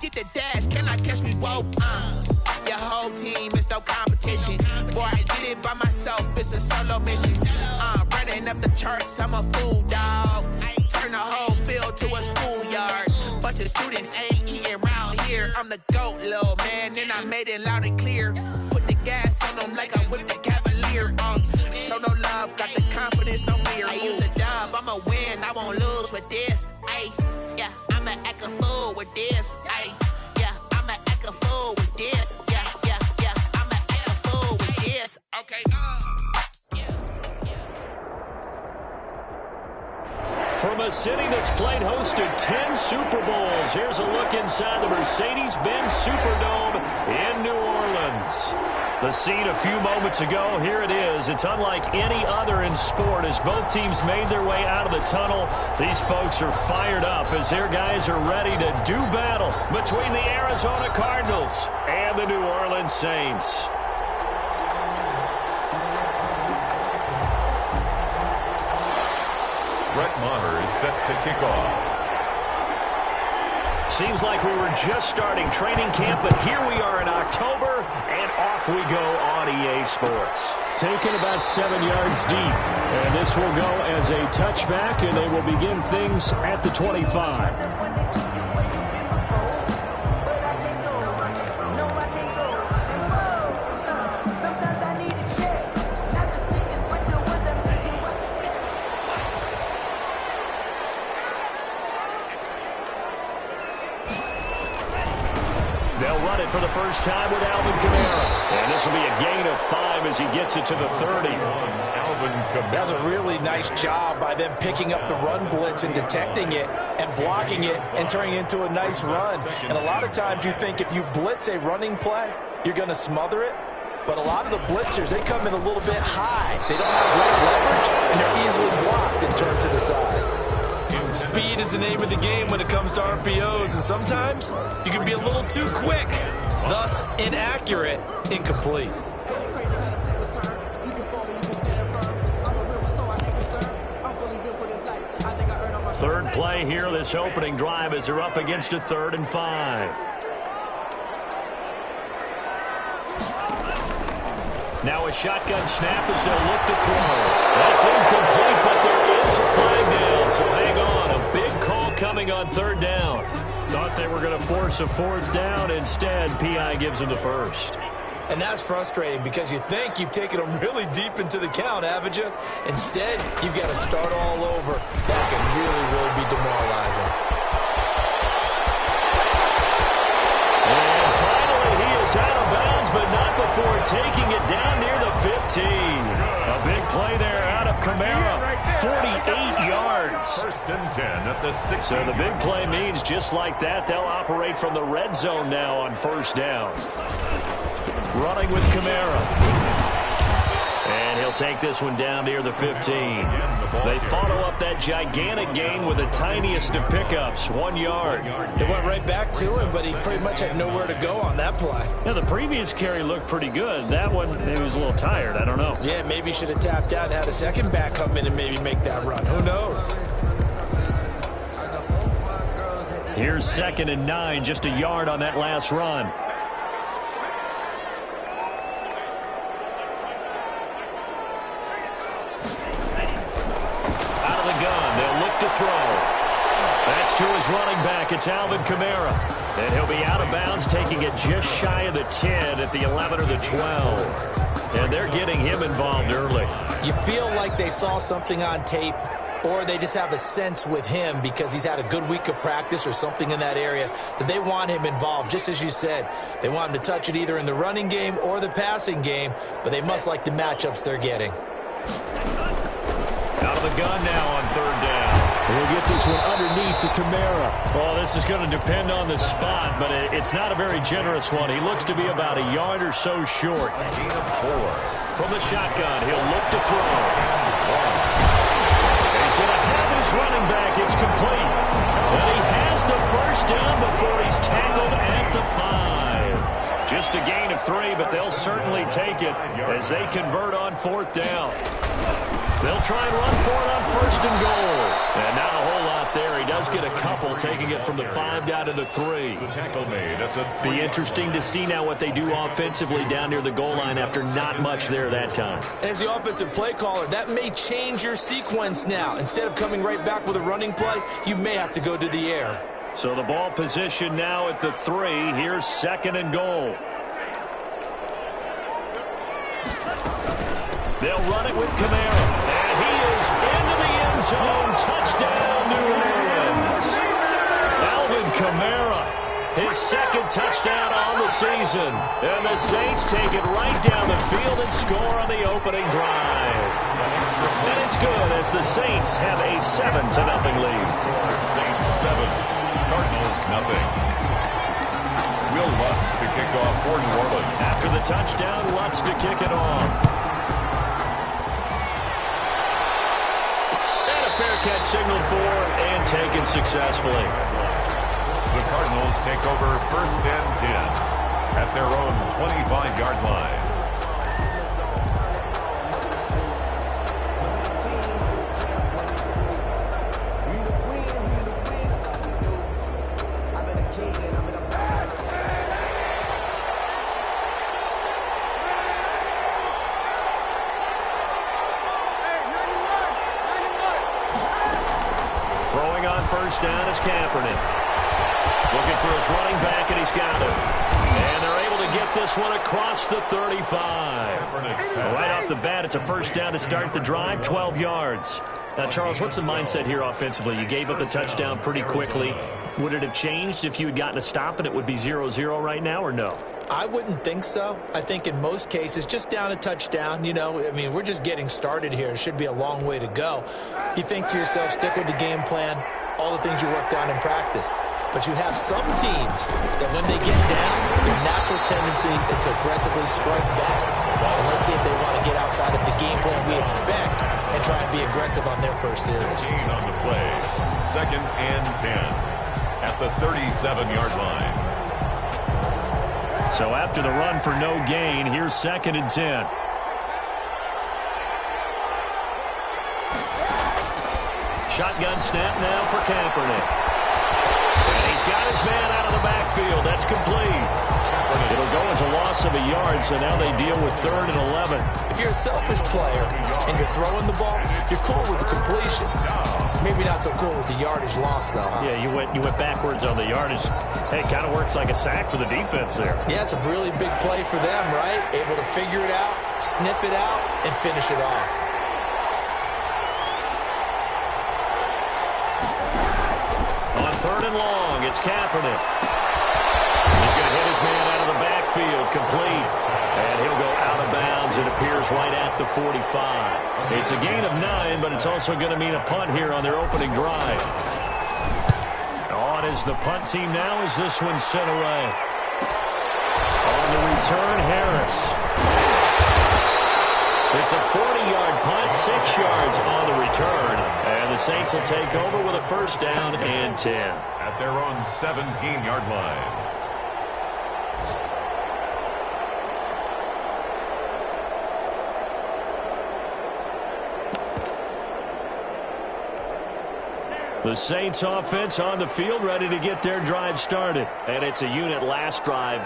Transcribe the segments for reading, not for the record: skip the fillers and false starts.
Get the dash, cannot catch me both. Your whole team is no competition. Boy, I did it by myself, it's a solo mission. Running up the charts, I'm a fool, dog. Turn the whole field to a schoolyard. Bunch of students ain't eating round here. I'm the GOAT, little man, and I made it loud and clear. Put the gas on them like I whipped the Cavalier. Show no love, got the confidence, no fear. I use a dub, I'ma win, I won't lose with this. Ay, yeah, I'ma act a fool with this. Ay, yeah, I'ma act a fool with this. Yeah, yeah, yeah, I'ma act a fool with this. Okay, From a city that's played host to 10 Super Bowls, here's a look inside the Mercedes-Benz Superdome in New Orleans. The scene a few moments ago, here it is. It's unlike any other in sport as both teams made their way out of the tunnel. These folks are fired up as their guys are ready to do battle between the Arizona Cardinals and the New Orleans Saints. Brett Maher is set to kick off. Seems like we were just starting training camp, but here we are in October, and off we go on EA Sports. Taken about 7 yards deep, and this will go as a touchback, and they will begin things at the 25. For the first time with Alvin Kamara. And this will be a gain of 5 as he gets it to the 30. That's a really nice job by them picking up the run blitz and detecting it and blocking it and turning it into a nice run. And a lot of times you think if you blitz a running play, you're going to smother it. But a lot of the blitzers, they come in a little bit high. They don't have great leverage, and they're easily blocked and turned to the side. Speed is the name of the game when it comes to RPOs, and sometimes you can be a little too quick, thus inaccurate, incomplete. Third play here, this opening drive as they're up against a 3rd and 5. Now a shotgun snap as they'll look to throw. That's incomplete, but there is a flag down, so hang on. A big call coming on 3rd down. Thought they were going to force a 4th down. Instead, P.I. gives them the first. And that's frustrating because you think you've taken them really deep into the count, haven't you? Instead, you've got to start all over. That can really, really be demoralizing. And finally, he is out of bounds, but not before taking it down near the 15. A big play there out of Kamara, 48 yards. 1st and 10 at the 6. So the big play means just like that, they'll operate from the red zone now on 1st down. Running with Kamara. And he'll take this one down near the 15. They follow up that gigantic gain with the tiniest of pickups, 1 yard. It went right back to him, but he pretty much had nowhere to go on that play. Yeah, the previous carry looked pretty good. That one, he was a little tired. I don't know. Yeah, maybe he should have tapped out and had a second back come in and maybe make that run. Who knows? Here's 2nd and 9, just a yard on that last run. That's to his running back. It's Alvin Kamara. And he'll be out of bounds, taking it just shy of the 10 at the 11 or the 12. And they're getting him involved early. You feel like they saw something on tape, or they just have a sense with him because he's had a good week of practice or something in that area that they want him involved. Just as you said, they want him to touch it either in the running game or the passing game, but they must like the matchups they're getting. Out of the gun now on 3rd down. We'll get this one underneath to Kamara. Well, this is going to depend on the spot, but it's not a very generous one. He looks to be about a yard or so short. From the shotgun, he'll look to throw. He's going to have his running back. It's complete. And he has the 1st down before he's tackled at the 5. Just a gain of 3, but they'll certainly take it as they convert on 4th down. They'll try and run for it on 1st and goal. And not a whole lot there. He does get a couple, taking it from the 5 down to the 3. The tackle made at the Be interesting to see now what they do offensively down near the goal line after not much there that time. As the offensive play caller, that may change your sequence now. Instead of coming right back with a running play, you may have to go to the air. So the ball position now at the 3. Here's 2nd and goal. They'll run it with Kamara. And he is into the end zone. Touchdown, New Orleans. Alvin Kamara, his 2nd touchdown on the season. And the Saints take it right down the field and score on the opening drive. And it's good as the Saints have a 7-0 lead. Saints 7, Cardinals nothing. Will Lutz to kick off for New Orleans. After the touchdown, Lutz to kick it off. Fair catch signaled for and taken successfully. The Cardinals take over 1st and 10 at their own 25-yard line. First down is Kaepernick. Looking for his running back, and he's got it. And they're able to get this one across the 35. Right off the bat, it's a first down to start the drive, 12 yards. Now, Charles, what's the mindset here offensively? You gave up the touchdown pretty quickly. Would it have changed if you had gotten a stop and it would be 0-0 right now, or no? I wouldn't think so. I think in most cases, just down a touchdown, you know, I mean, we're just getting started here. It should be a long way to go. You think to yourself, stick with the game plan, all the things you worked on in practice. But you have some teams that when they get down, their natural tendency is to aggressively strike back. And let's see if they want to get outside of the game plan we expect and try and be aggressive on their first series. On the play, 2nd and 10 at the 37-yard line. So after the run for no gain, here's 2nd and 10. Shotgun snap now for Kaepernick. And he's got his man out of the backfield. That's complete. It'll go as a loss of a yard, so now they deal with 3rd and 11. If you're a selfish player and you're throwing the ball, you're cool with the completion. Maybe not so cool with the yardage loss, though, huh? Yeah, you went backwards on the yardage. Hey, it kind of works like a sack for the defense there. Yeah, it's a really big play for them, right? Able to figure it out, sniff it out, and finish it off. On 3rd and long, it's Kaepernick. He's going to hit his man out of the backfield, complete. And he'll go out of bounds. It appears right at the 45. It's a gain of 9, but it's also going to mean a punt here on their opening drive. On is the punt team now as this one's sent away. On the return, Harris. It's a 40-yard punt, 6 yards on the return. And the Saints will take over with a first down and 10. At their own 17-yard line. The Saints offense on the field, ready to get their drive started. And it's a unit last drive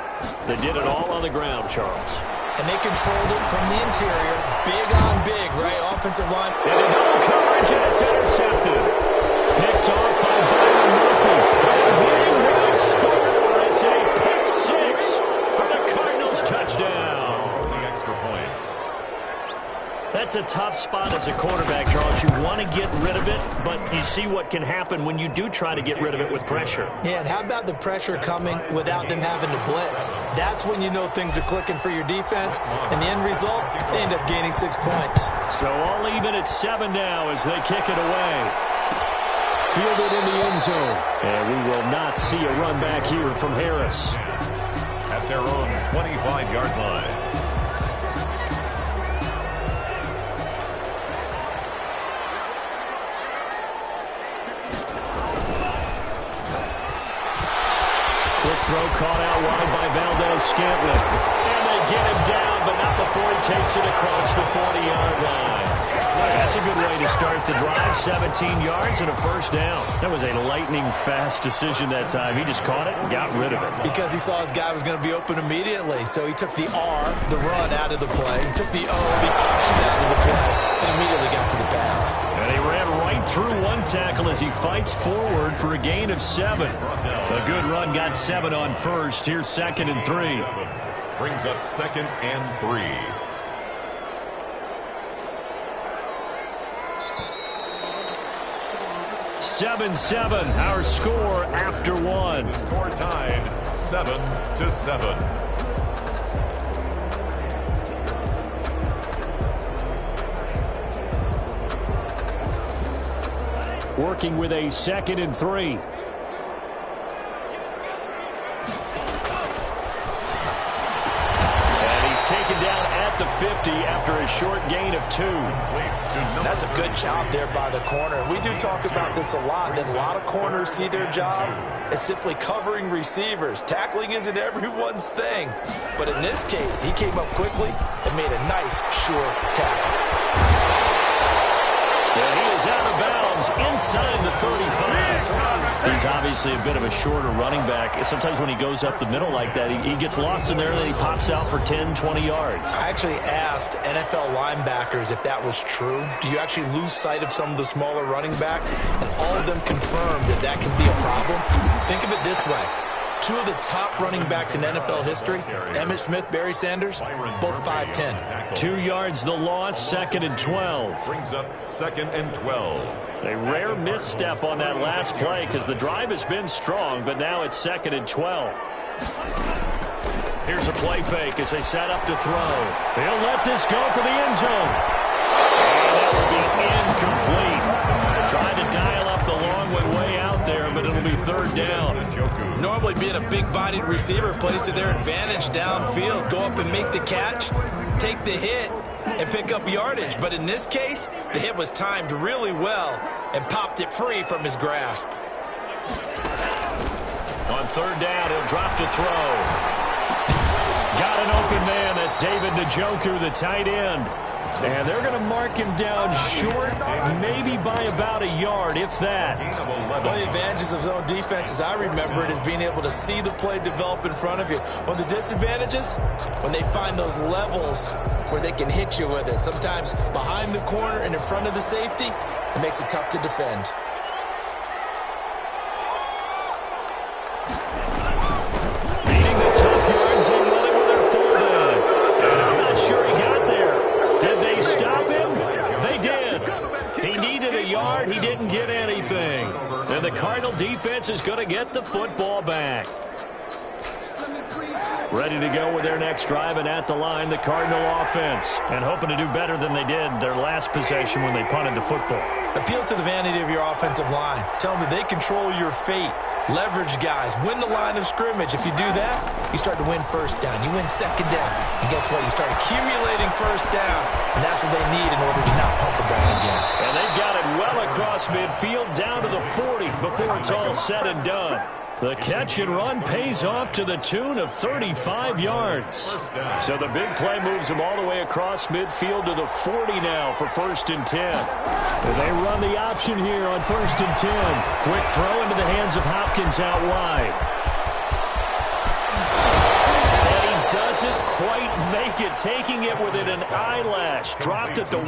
that did it all on the ground, Charles. And they controlled it from the interior. Big on big, right? Offensive line. And a double coverage, and it's intercepted. Picked off by Byron Murphy. And they will score. It's a pick 6 for the Cardinals touchdown. The extra point. That's a tough spot as a quarterback, Charles. You want to get rid of it, but you see what can happen when you do try to get rid of it with pressure. Yeah, and how about the pressure coming without them having to blitz? That's when you know things are clicking for your defense, and the end result, they end up gaining 6 points. So all even at 7 now as they kick it away. Fielded in the end zone. And we will not see a run back here from Harris. At their own 25-yard line. Quick throw caught out wide by Valdez-Scantling. And they get him down, but not before he takes it across the 40-yard line. That's a good way to start the drive. 17 yards and a first down. That was a lightning-fast decision that time. He just caught it and got rid of it. Because he saw his guy was going to be open immediately. So he took the R, the run, out of the play. He took the O, the option, out of the play, and immediately got to the pass. And he ran right through one tackle as he fights forward for a gain of 7. A good run got 7 on first. Here's 2nd and 3. Brings up 2nd and 3. 7-7, our score after 1. Score tied 7-7. Working with a 2nd and 3. And he's taken down at the 50 after a short gain of 2. That's a good job there by the corner. We do talk about this a lot, that a lot of corners see their job as simply covering receivers. Tackling isn't everyone's thing. But in this case, he came up quickly and made a nice, short tackle. And he is out of bounds inside the 35. He's obviously a bit of a shorter running back. Sometimes when he goes up the middle like that, he gets lost in there, and then he pops out for 10, 20 yards. I actually asked NFL linebackers if that was true. Do you actually lose sight of some of the smaller running backs? And all of them confirmed that that can be a problem. Think of it this way. 2 of the top running backs in NFL history, Emmitt Smith, Barry Sanders, both 5'10". 2 yards the loss, 2nd and 12. Brings up 2nd and 12. A rare misstep on that last play because the drive has been strong, but now it's 2nd and 12. Here's a play fake as they set up to throw. He'll let this go for the end zone. And that will be incomplete. Trying to dial up the long way out there, but it'll be 3rd down. Normally being a big-bodied receiver plays to their advantage downfield. Go up and make the catch, take the hit, and pick up yardage. But in this case, the hit was timed really well and popped it free from his grasp. On 3rd down, he'll drop to throw. Got an open man. That's David Njoku, the tight end. And they're going to mark him down short, maybe by about a yard, if that. One of the advantages of zone defense, as I remember it, is being able to see the play develop in front of you. One of the disadvantages, when they find those levels where they can hit you with it. Sometimes behind the corner and in front of the safety, it makes it tough to defend. Beating the tough yards and running with their fullback. And I'm not sure he got there. Did they stop him? They did. He needed a yard. He didn't get anything. And the Cardinal defense is going to get the football back. Ready to go with their next drive, and at the line, the Cardinal offense. And hoping to do better than they did their last possession when they punted the football. Appeal to the vanity of your offensive line. Tell them that they control your fate. Leverage guys. Win the line of scrimmage. If you do that, you start to win 1st down. You win 2nd down. And guess what? You start accumulating 1st downs. And that's what they need in order to not pump the ball again. And they've got it well across midfield down to the 40 before it's all said and done. The catch and run pays off to the tune of 35 yards. So the big play moves them all the way across midfield to the 40 now for 1st and 10. And they run the option here on 1st and 10. Quick throw into the hands of Hopkins out wide. And he doesn't quite make it, taking it within an eyelash. Dropped at the 1.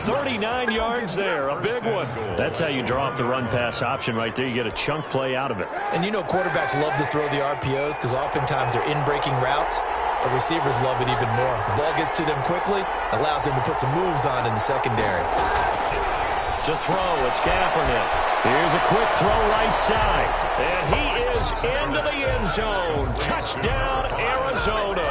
39 yards there, a big one. That's how you draw up the run-pass option right there. You get a chunk play out of it. And you know quarterbacks love to throw the RPOs because oftentimes they're in-breaking routes. But receivers love it even more. The ball gets to them quickly, allows them to put some moves on in the secondary. To throw, it's Kaepernick. Here's a quick throw right side. And he is into the end zone. Touchdown, Arizona.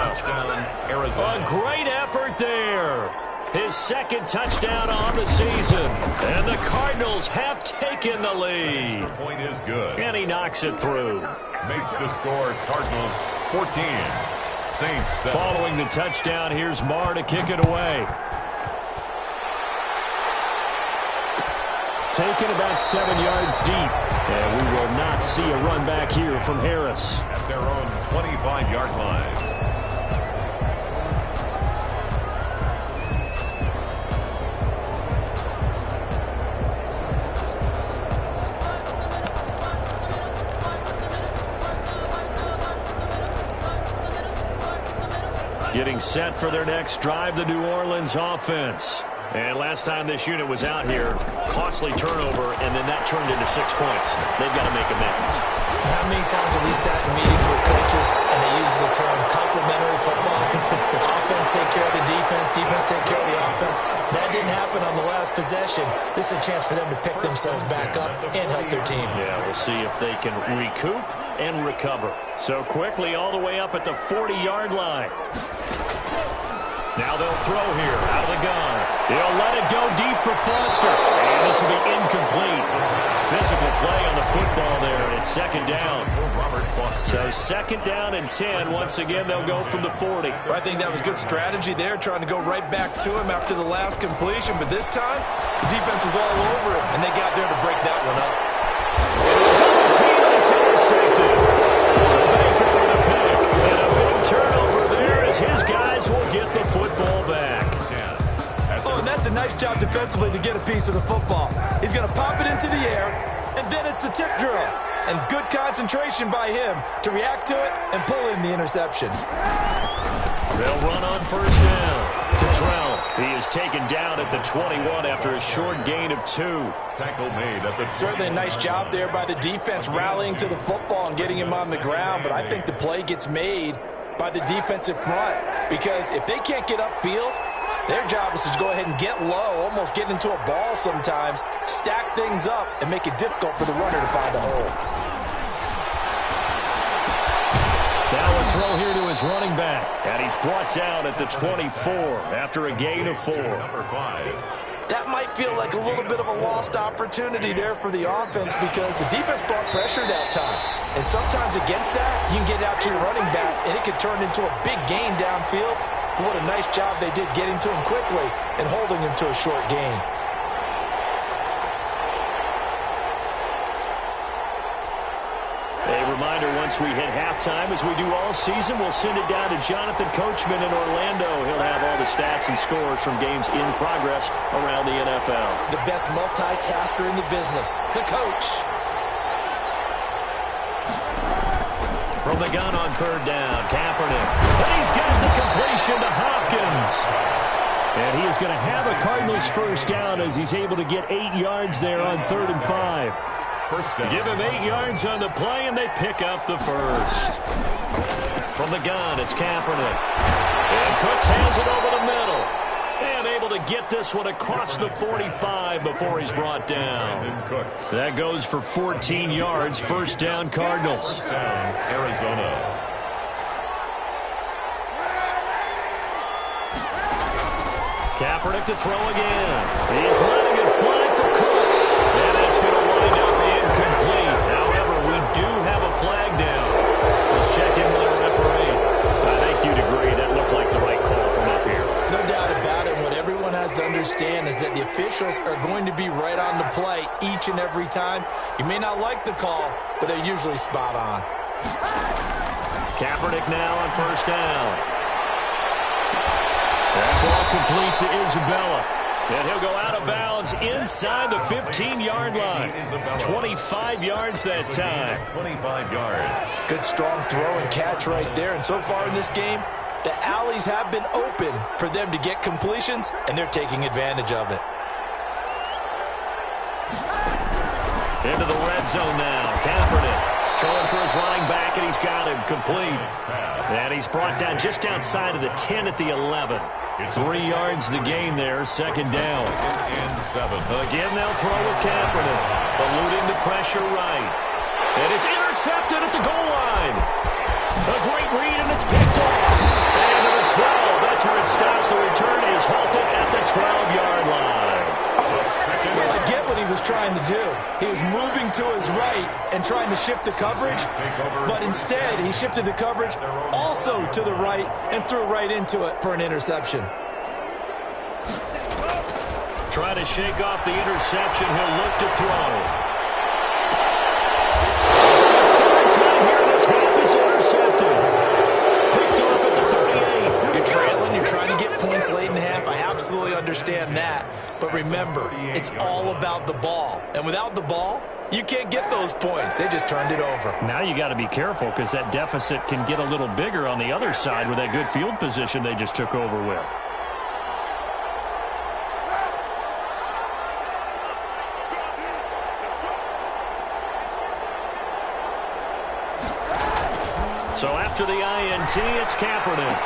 A great effort there. His 2nd touchdown on the season. And the Cardinals have taken the lead. The point is good. And he knocks it through. Makes the score Cardinals 14. Saints 7. Following the touchdown, here's Marr to kick it away. Taken about 7 yards deep. And we will not see a run back here from Harris. At their own 25-yard line. Getting set for their next drive, the New Orleans offense. And last time this unit was out here, costly turnover, and then that turned into 6 points. They've got to make amends. How many times have we sat in meetings with coaches and they use the term complementary football? Offense take care of the defense, defense take care of the offense. That didn't happen on the last possession. This is a chance for them to pick themselves back up and help their team. Yeah, we'll see if they can recoup and recover. So quickly all the way up at the 40-yard line. Now they'll throw here out of the gun. He'll let it go deep for Foster. And this will be incomplete. Physical play on the football there, and it's second down. So second down and 10. Once again, they'll go from the 40. I think that was good strategy there, trying to go right back to him after the last completion. But this time, the defense was all over it, and they got there to break that one up. Double team, and it's intercepted. Baker with a pick. And a big turnover there as his guys will get the football back. Oh, and that's a nice job defensively to get a piece of the football. He's going to pop it into the air, and then it's the tip drill. And good concentration by him to react to it and pull in the interception. They'll run on first down. Cottrell, he is taken down at the 21 after a short gain of 2. Tackle made at the Certainly a nice job there by the defense rallying to the football and getting him on the ground, but I think the play gets made by the defensive front because if they can't get upfield, their job is to go ahead and get low, almost get into a ball sometimes, stack things up, and make it difficult for the runner to find a hole. Now a throw here to his running back, and he's brought down at the 24 after a gain of 4. number 5. That might feel like a little bit of a lost opportunity there for the offense because the defense brought pressure that time. And sometimes against that, you can get out to your running back, and it could turn into a big gain downfield. But what a nice job they did getting to him quickly and holding him to a short gain. A reminder, once we hit halftime, as we do all season, we'll send it down to Jonathan Coachman in Orlando. He'll have all the stats and scores from games in progress around the NFL. The best multitasker in the business, the coach. From the gun on third down, Kaepernick. And he's got the completion to Hopkins. And he is going to have a Cardinals first down as he's able to get 8 yards there on 3rd and 5. First down. Give him 8 yards on the play, and they pick up the first. From the gun, it's Kaepernick. And Cooks has it over the middle. And able to get this one across the 45 before he's brought down. That goes for 14 yards. First down, Cardinals. First down, Arizona. Kaepernick to throw again. He's letting it fly for Cooks. And it's going to wind up incomplete. However, we do have a flag down. Let's check in with our referee. I think you'd agree that looked like the right call from up here. No doubt about it. What everyone has to understand is that the officials are going to be right on the play each and every time. You may not like the call, but they're usually spot on. Kaepernick now on first down. That ball complete to Isabella. And he'll go out of bounds inside the 15-yard line. 25 yards that time. 25 yards. Good strong throw and catch right there. And so far in this game, the alleys have been open for them to get completions, and they're taking advantage of it. Into the red zone now. Kaepernick throwing for his running back, and he's got him complete. And he's brought down just outside of the 10 at the 11. 3 yards the gain there, second down. And 7. Again, they'll throw with Kaepernick, eluding the pressure right. And it's intercepted at the goal line. A great read, and it's picked off. And to the 12, that's where it stops. The return is halted at the 12-yard line. Well, I get what he was trying to do. He was moving to his right and trying to shift the coverage, but instead he shifted the coverage also to the right and threw right into it for an interception. Trying to shake off the interception. He'll look to throw. Third time here in this half, it's intercepted. Picked off at the 38. You're trailing, you're trying to get points late in the half. I absolutely understand that. But remember, it's all about the ball. And without the ball, You can't get those points. They just turned it over. Now you got to be careful because that deficit can get a little bigger on the other side with that good field position they just took over with. So after the INT, it's Kaepernick.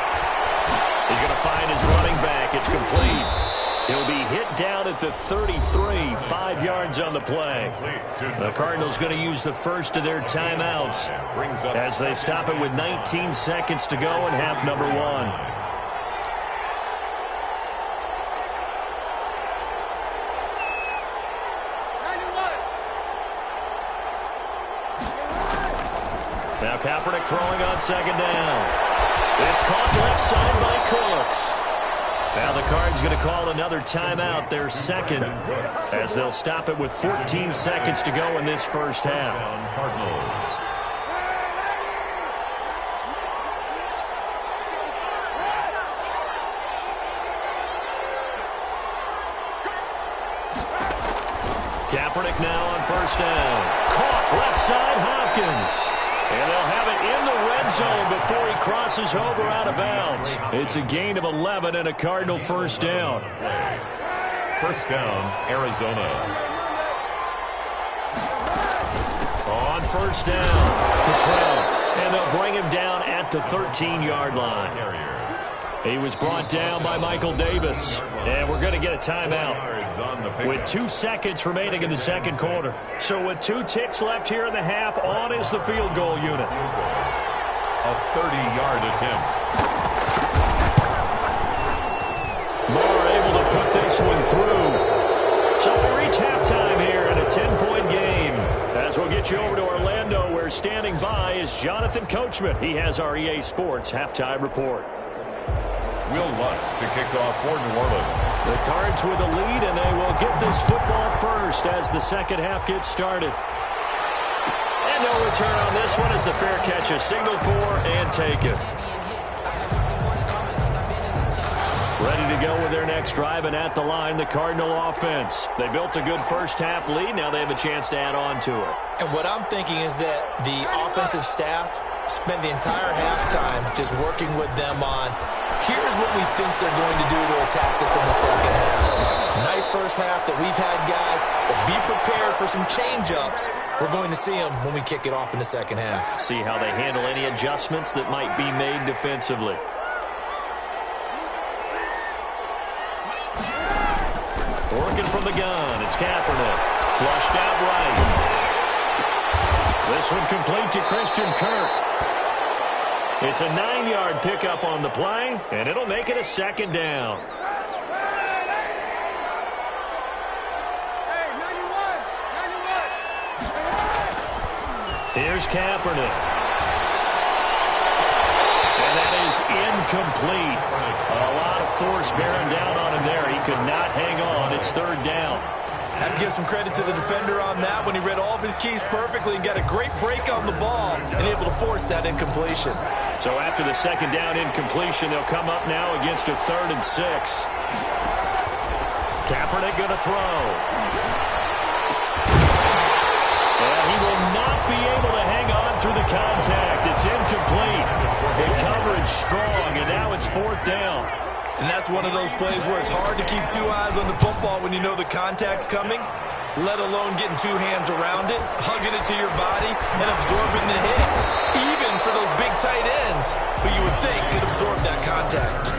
He's going to find his running back. It's complete. He'll be hit down at the 33, 5 yards on the play. The Cardinals going to use the first of their timeouts as they stop it with 19 seconds to go in half number 1. Now Kaepernick throwing on second down. It's caught left side by Cooks. Now the Cards going to call another timeout, their second, as they'll stop it with 14 seconds to go in this first half. Kaepernick now on first down. Caught left side, Hopkins. And they'll have it in the red zone before he crosses over out of bounds. It's a gain of 11 and a Cardinal first down. First down, Arizona. On first down, Cottrell. And they'll bring him down at the 13-yard line. He was brought down by Michael Davis. And we're going to get a timeout with 2 seconds remaining in the second quarter. So with 2 ticks left here in the half, on is the field goal unit. A 30-yard attempt. Moore able to put this one through. So we reach halftime here in a 10-point game. As we'll get you over to Orlando, where standing by is Jonathan Coachman. He has our EA Sports halftime report. Will Lutz to kick off for New Orleans. The Cards with a lead, and they will get this football first as the second half gets started. And no return on this one as the fair catch is signaled for and taken. Ready to go with their next drive, and at the line, the Cardinal offense. They built a good first half lead. Now they have a chance to add on to it. And what I'm thinking is that the offensive staff spent the entire halftime just working with them on, here's what we think they're going to do to attack us in the second half. Nice first half that we've had, guys, but be prepared for some change-ups. We're going to see them when we kick it off in the second half. See how they handle any adjustments that might be made defensively. Working from the gun, it's Kaepernick. Flushed out right. This one complete to Christian Kirk. It's a 9-yard pickup on the play, and it'll make it a second down. Here's Kaepernick. And that is incomplete. A lot of force bearing down on him there. He could not hang on. It's third down. I have to give some credit to the defender on that when he read all of his keys perfectly and got a great break on the ball and able to force that incompletion. So after the second down incompletion, they'll come up now against a 3rd and 6. Kaepernick going to throw. And he will not be able to hang on through the contact. It's incomplete. The coverage strong, and now it's 4th down. And that's one of those plays where it's hard to keep 2 eyes on the football when you know the contact's coming, let alone getting 2 hands around it, hugging it to your body, and absorbing the hit. Even for those big tight ends who you would think could absorb that contact.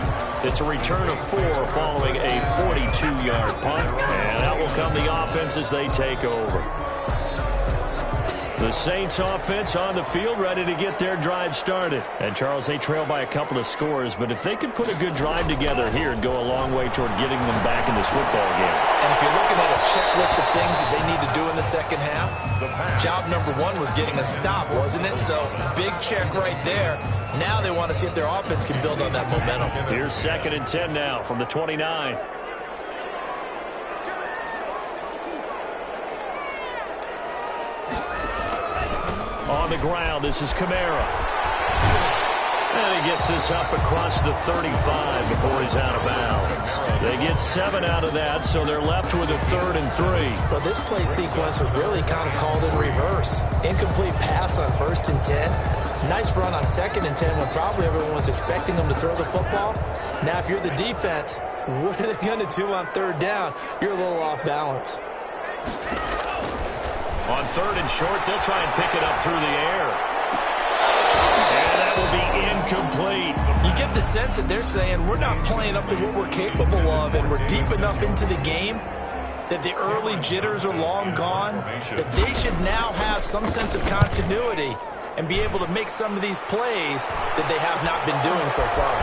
It's a return of 4 following a 42-yard punt, and out will come the offense as they take over. The Saints offense on the field, ready to get their drive started. And, Charles, they trail by a couple of scores, but if they could put a good drive together here, it'd go a long way toward getting them back in this football game. And if you're looking at a checklist of things that they need to do in the second half, job number 1 was getting a stop, wasn't it? So, big check right there. Now they want to see if their offense can build on that momentum. Here's 2nd and 10 now from the 29. On the ground, this is Kamara. And he gets this up across the 35 before he's out of bounds. They get 7 out of that, so they're left with a 3rd and 3. Well, this play sequence was really kind of called in reverse. Incomplete pass on 1st and 10. Nice run on 2nd and 10 when probably everyone was expecting them to throw the football. Now, if you're the defense, what are they going to do on 3rd down? You're a little off balance. On 3rd and short, they'll try and pick it up through the air. And that will be incomplete. You get the sense that they're saying we're not playing up to what we're capable of, and we're deep enough into the game that the early jitters are long gone, that they should now have some sense of continuity and be able to make some of these plays that they have not been doing so far.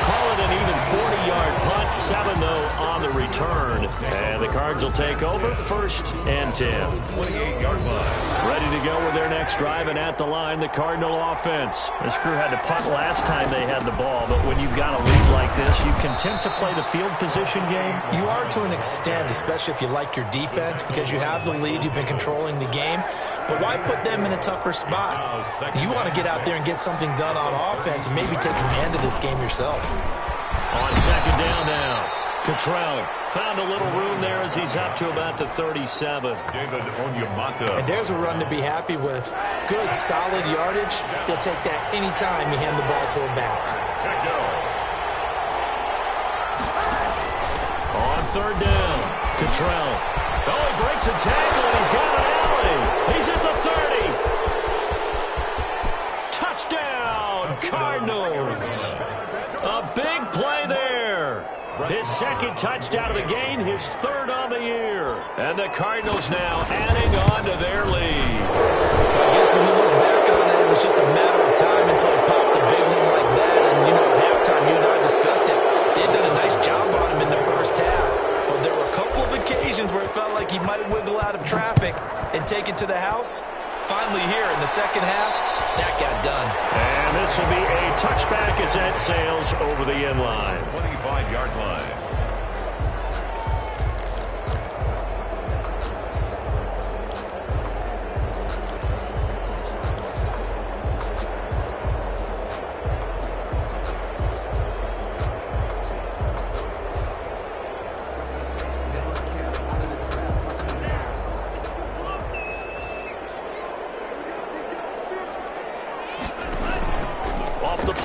Call it an even 40-yard punt, 7 though on the return. And the Cards will take over 1st and 10. 28-yard line. Ready to go with their next drive, and at the line, the Cardinal offense. This crew had to punt last time they had the ball, but when you've got a lead like this, you can attempt to play the field position game. You are to an extent, especially if you like your defense, because you have the lead, you've been controlling the game. But why put them in a tougher spot? You want to get out there and get something done on offense and maybe take command of this game yourself. On 2nd down now, Cottrell found a little room there as he's up to about the 37. David Onyemata. And there's a run to be happy with. Good, solid yardage. You'll take that anytime you hand the ball to a back. On 3rd down, Cottrell. Oh, he breaks a tackle, and he's got an alley. He's at the 30. Touchdown, Cardinals. A big play there. His 2nd touchdown of the game, his 3rd on the year. And the Cardinals now adding on to their lead. I guess when you look back on it, it was just a matter of time until he popped a big one like that. And, you know, at halftime, you and I discussed it. They had done a nice job on him in the first half. But there were a couple of occasions where it felt like he might wiggle out of traffic and take it to the house. Finally here in the 2nd half, that got done. And this will be a touchback as that sails over the end line. 25-yard line.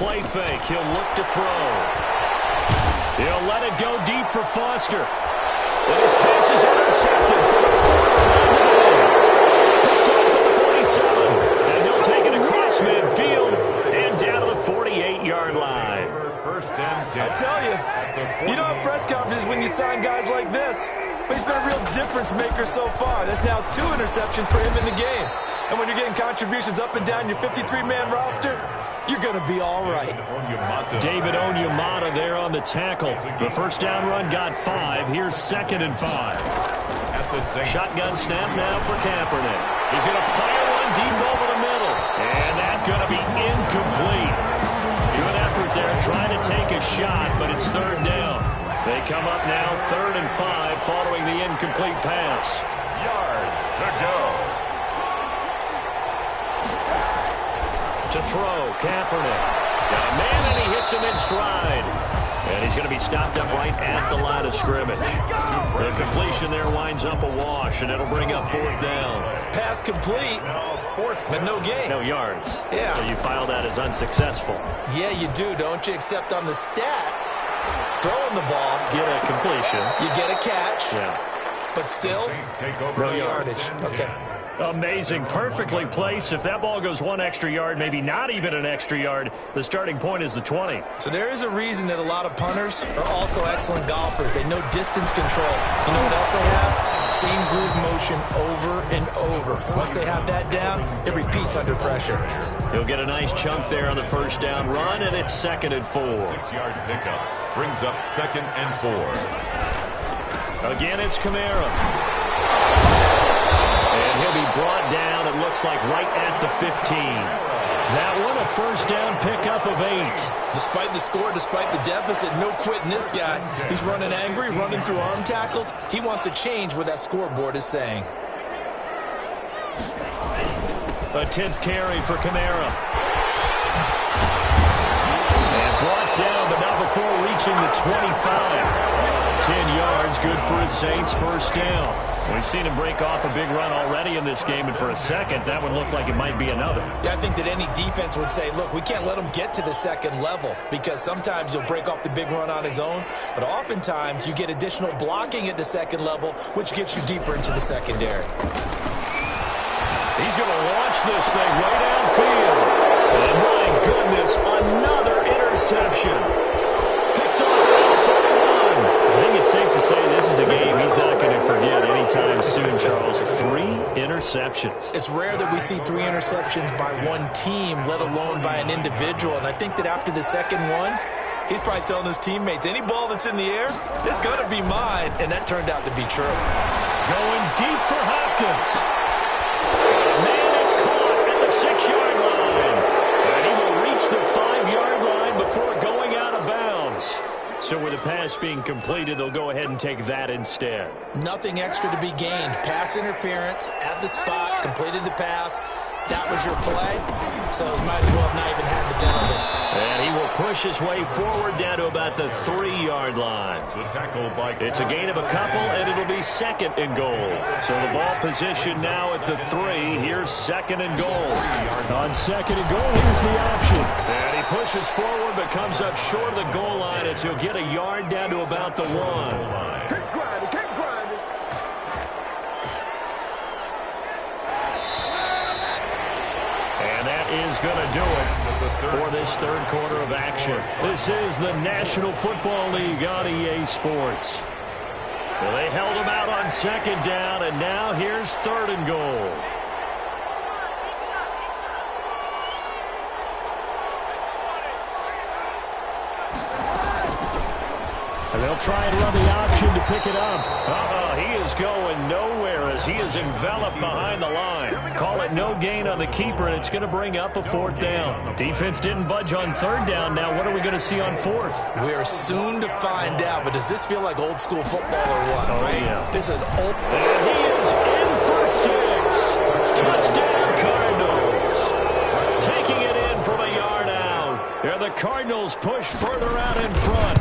Play fake. He'll look to throw. He'll let it go deep for Foster. And his pass is intercepted for the 4th time today. Picked off at the 47. And he'll take it across midfield and down to the 48-yard line. 1st and 10. I tell you, you don't have press conferences when you sign guys like this. But he's been a real difference maker so far. That's now 2 interceptions for him in the game. And when you're getting contributions up and down your 53-man roster, you're going to be all right. David Onyemata there on the tackle. The 1st down run got 5. Here's 2nd and 5. Shotgun snap now for Kaepernick. He's going to fire one deep over the middle. And that's going to be incomplete. Good effort there trying to take a shot, but it's 3rd down. They come up now 3rd and 5 following the incomplete pass. Yards to go. To throw, Kaepernick. Got a man, and he hits him in stride. And he's going to be stopped up right at the line of scrimmage. The completion there winds up a wash, and it'll bring up 4th down. Pass complete, but no gain. No yards. Yeah. So you file that as unsuccessful. Yeah, you do, don't you? Except on the stats, throwing the ball. Get a completion. You get a catch. Yeah. But still, no yardage. Okay. Amazing, perfectly placed. If that ball goes 1 extra yard, maybe not even an extra yard, the starting point is the 20. So there is a reason that a lot of punters are also excellent golfers. They know distance control. You know what else they have? Same groove motion over and over. Once they have that down, it repeats under pressure. He'll get a nice chunk there on the 1st down run, and it's 2nd and 4. 6-yard pickup brings up 2nd and 4. Again, it's Kamara. And he'll be brought down, it looks like, right at the 15. That one a 1st down pickup of 8. Despite the score, despite the deficit, no quitting this guy. He's running angry, running through arm tackles. He wants to change what that scoreboard is saying. A 10th carry for Kamara. And brought down, but not before reaching the 25. 10 yards, good for a Saints first down. We've seen him break off a big run already in this game, and for a second, that would look like it might be another. Yeah, I think that any defense would say, look, we can't let him get to the second level, because sometimes he'll break off the big run on his own, but oftentimes you get additional blocking at the second level, which gets you deeper into the secondary. He's going to launch this thing way downfield. And my goodness, another interception. Picked off at 41. I think it's safe to say this is a game he's not going to forget anytime soon, Charles. 3 interceptions. It's rare that we see 3 interceptions by one team, let alone by an individual. And I think that after the second one, he's probably telling his teammates, any ball that's in the air, it's going to be mine. And that turned out to be true. Going deep for Hopkins. Man, it's caught at the 6-yard line. And he will reach the 5-yard line before going out of bounds. So with the pass being completed, they'll go ahead and take that instead. Nothing extra to be gained. Pass interference at the spot, completed the pass. That was your play, so he might as well have not even had the penalty. And he will push his way forward down to about the 3-yard line. It's a gain of a couple, and it'll be 2nd and goal. So the ball position now at the 3. Here's 2nd and goal. On 2nd and goal, here's the option. And he pushes forward, but comes up short of the goal line as he'll get a yard down to about the 1. Is going to do it for this third quarter of action. This is the National Football League on EA Sports. Well, they held him out on 2nd down, and now here's 3rd and goal. And they'll try and run the option to pick it up. He is going nowhere as he is enveloped behind the line. Call it no gain on the keeper, and it's going to bring up a 4th down. Defense didn't budge on 3rd down. Now what are we going to see on 4th? We are soon to find out, but does this feel like old school football or what? Right? Yeah. This is old. And he is in for 6. Touchdown, Cardinals. Taking it in from a yard out. Here the Cardinals push further out in front.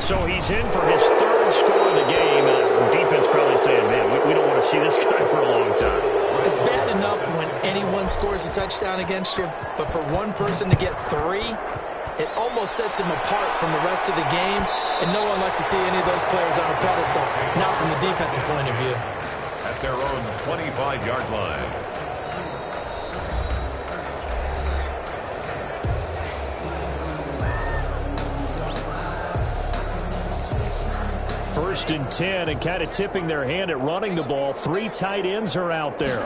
So he's in for his 3rd score of the game. Defense probably saying, man, we don't want to see this guy for a long time. It's bad enough when anyone scores a touchdown against you, but for one person to get 3, it almost sets him apart from the rest of the game, and no one likes to see any of those players on a pedestal, not from the defensive point of view. At their own 25-yard line. First and 10, and kind of tipping their hand at running the ball. 3 tight ends are out there.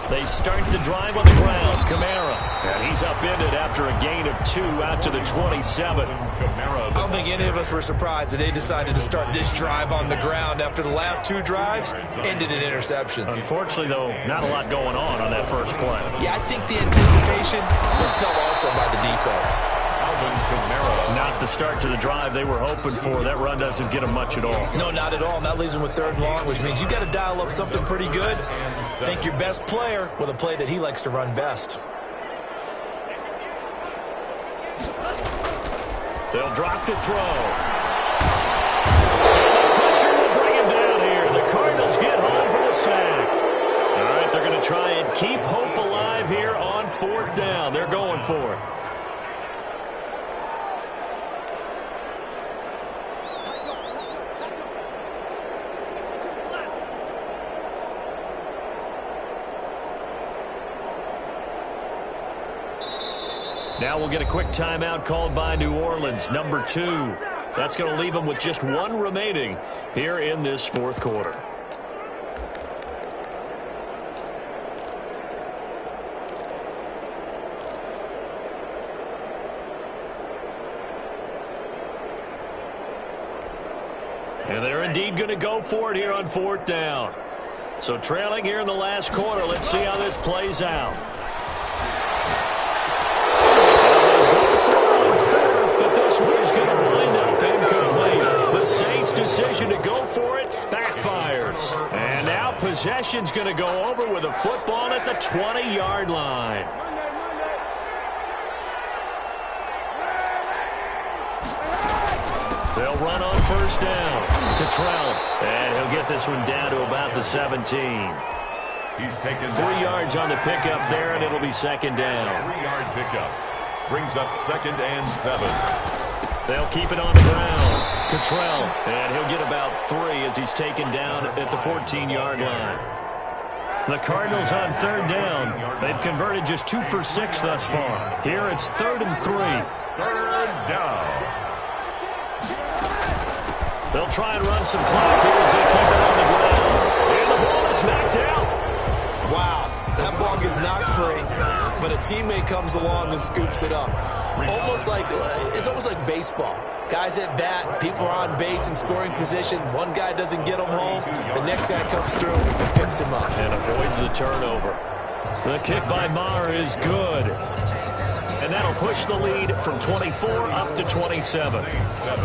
They start the drive on the ground. Kamara. And he's upended after a gain of 2 out to the 27. I don't think any of us were surprised that they decided to start this drive on the ground after the last 2 drives ended in interceptions. Unfortunately, though, not a lot going on that first play. Yeah, I think the anticipation was felt also by the defense. Not the start to the drive they were hoping for. That run doesn't get them much at all. No, not at all. And that leaves them with 3rd and long, which means you got to dial up something pretty good. Think your best player with a play that he likes to run best. They'll drop to throw. The pressure will bring him down here. The Cardinals get home for the sack. All right, they're going to try and keep hope alive here on 4th down. They're going for it. Now we'll get a quick timeout called by New Orleans, number 2. That's going to leave them with just 1 remaining here in this 4th quarter. And they're indeed going to go for it here on 4th down. So trailing here in the last quarter, let's see how this plays out. This one's going to wind up incomplete. The Saints his decision to go for it backfires. And now possession's going to go over with a football at the 20-yard line. They'll run on first down. Cottrell, and he'll get this one down to about the 17. He's taken 3 yards on the pickup there, and it'll be second down. 3-yard pickup. Brings up 2nd and 7. They'll keep it on the ground. Cottrell, and he'll get about 3 as he's taken down at the 14-yard line. The Cardinals on third down. They've converted just 2 for 6 thus far. Here it's 3rd and 3. 3rd down. They'll try and run some clock here as they keep it on the ground. And the ball is knocked out. Wow, that ball gets knocked free, but a teammate comes along and scoops it up. It's almost like baseball. Guys at bat, people are on base in scoring position. One guy doesn't get him home. The next guy comes through and picks him up. And avoids the turnover. The kick by Maher is good. And that'll push the lead from 24 up to 27.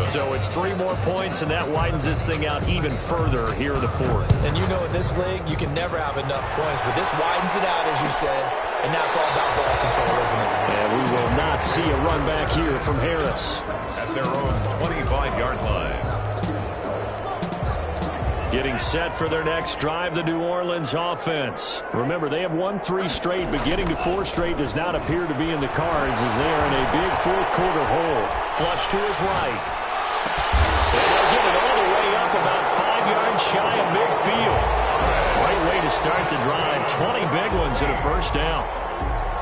So it's 3 more points, and that widens this thing out even further here in the 4th. And you know in this league, you can never have enough points, but this widens it out, as you said, and now it's all about ball control, isn't it? And we will not see a run back here from Harris. At their own 25-yard line. Getting set for their next drive, the New Orleans offense. Remember, they have won 3 straight, but getting to 4 straight does not appear to be in the cards as they are in a big fourth-quarter hole. Flush to his right. And they'll get it all the way up about 5 yards shy of midfield. Great way to start the drive. 20 big ones and a first down.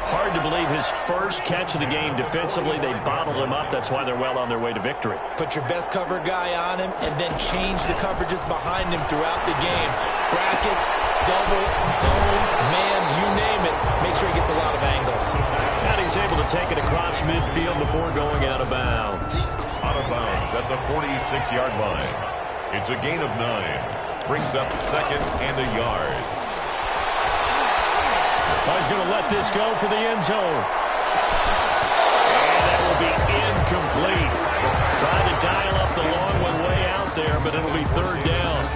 Hard to believe his first catch of the game defensively. They bottled him up. That's why they're well on their way to victory. Put your best cover guy on him and then change the coverages behind him throughout the game. Brackets, double, zone, man, you name it. Make sure he gets a lot of angles. And he's able to take it across midfield before going out of bounds. Out of bounds at the 46-yard line. It's a gain of 9. Brings up 2nd and a yard. He's going to let this go for the end zone. And that will be incomplete. Trying to dial up the long one way out there, but it'll be 3rd down.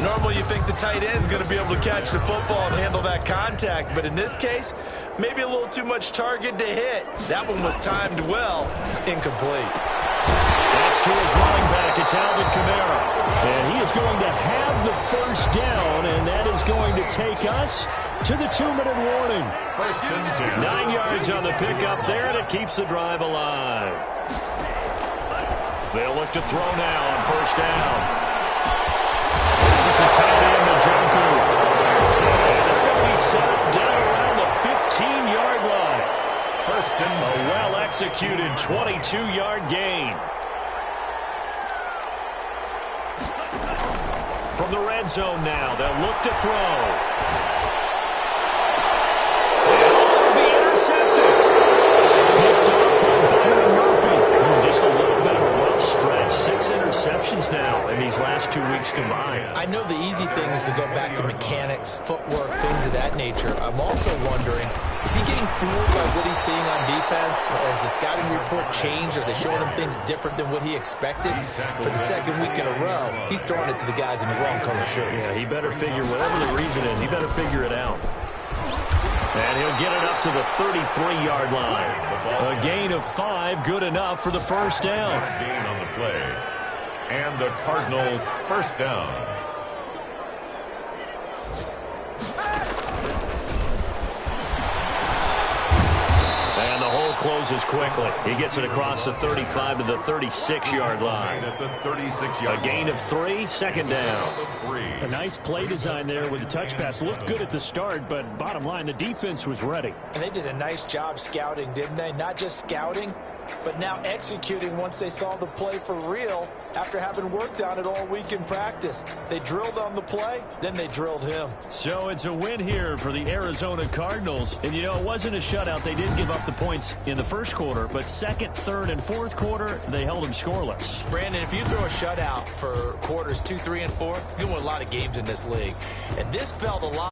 Normally you think the tight end's going to be able to catch the football and handle that contact, but in this case, maybe a little too much target to hit. That one was timed well. Incomplete. That's to his running back. It's Alvin Kamara. And he is going to have the first down, and that is going to take us to the 2-minute warning. 9 yards on the pickup there, and it keeps the drive alive. They'll look to throw now on first down. This is the tight end, Njoku. And they're going to be set up down around the 15-yard line. A well-executed 22-yard gain. From the red zone now, they'll look to throw. Just a little bit of a rough stretch. 6 interceptions now in these last 2 weeks combined. I know the easy thing is to go back to mechanics, footwork, things of that nature. I'm also wondering, is he getting fooled by what he's seeing on defense? Has the scouting report changed? Are they showing him things different than what he expected? For the 2nd week in a row, he's throwing it to the guys in the wrong color shirts. Yeah, he better figure, whatever the reason is, he better figure it out. And he'll get it up to the 33-yard line. A gain of 5, good enough for the first down. Gain on the play. And the Cardinal first down. And the hole closes quickly. He gets it across the 35 to the 36-yard line. At the 36-yard A gain of 3, second down. A nice play design there with the touch pass. Looked good at the start, but bottom line, the defense was ready. And they did a nice job scouting, didn't they? Not just scouting, but now executing once they saw the play for real after having worked on it all week in practice. They drilled on the play, then they drilled him. So it's a win here for the Arizona Cardinals. And, you know, it wasn't a shutout. They did give up the points in the first quarter, but second, third, and fourth quarter, they held them scoreless. Brandon, if you throw a shutout for quarters 2, 3, and 4, you win a lot of games in this league. And this felt a lot